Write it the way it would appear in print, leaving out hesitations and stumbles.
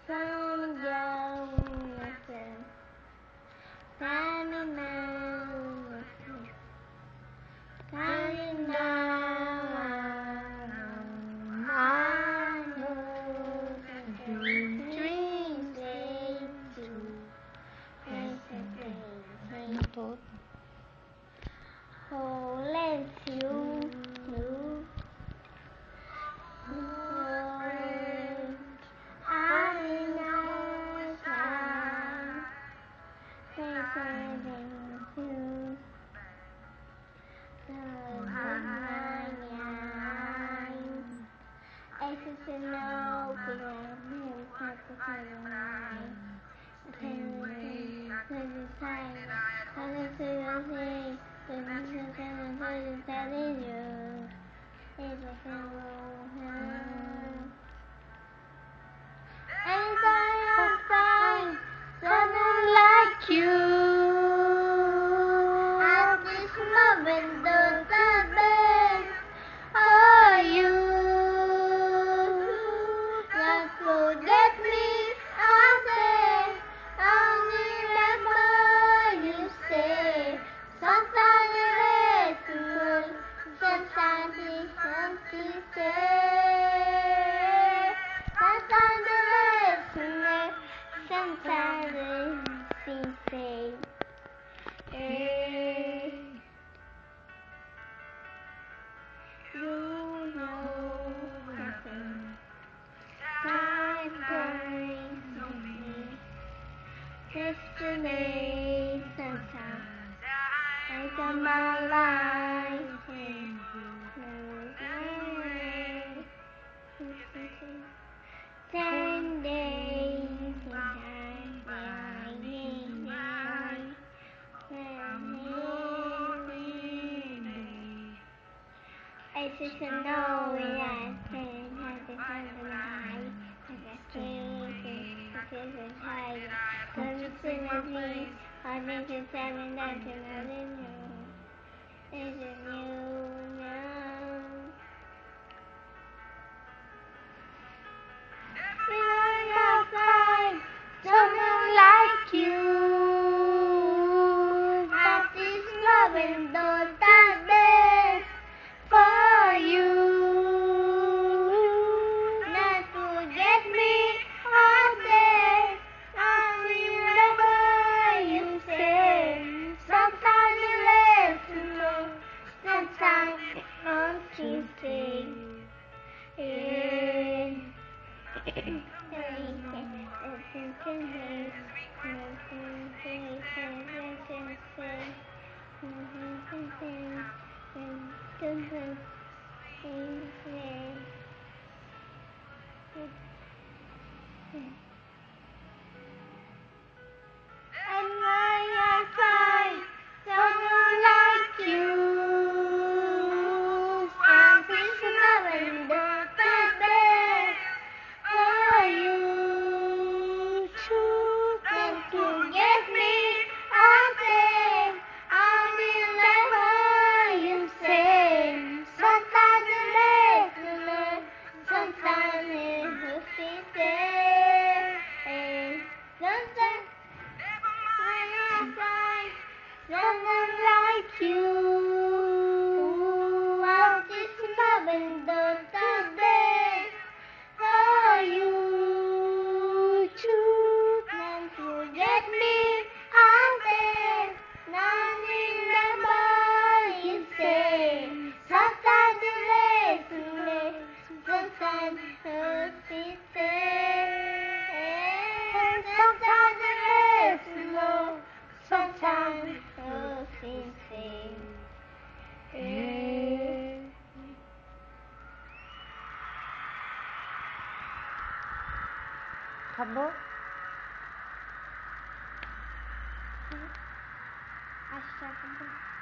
Sun going listen, shining down, shining down. I know that dreams late too. Oh, let's you. Someone like you, at this moment, the best for you. Not forget me, I say, only remember you say. Sometimes it's good, sometimes it's empty say. Sometimes it's good, sometimes it's say. You know nothing. Time brings me destiny sometimes. I got my life in no 10 days behind I just know it has been at the time of night. I got things to hide. Don't see my dreams. I need to tell me that you're not in you. Is it you now? Feeling outside, someone like you. At this moment, though, that best for you. Not forget me, I say, I remember you say. Sometimes you let me know, sometimes you say. And when I find someone like you, I'm remembering the best for you. Truth and forget me, I say, I remember you say. Sometimes it makes me laugh, sometimes it hurts me say. Sometimes when I find someone like you, at this moment, the best for you. Truth and forget me, I say, not remember you say. Sometimes it makes me laugh, sometimes it hurts me say. Sometimes it makes me laugh, sometimes it hurts me say. Kabo? Aşağı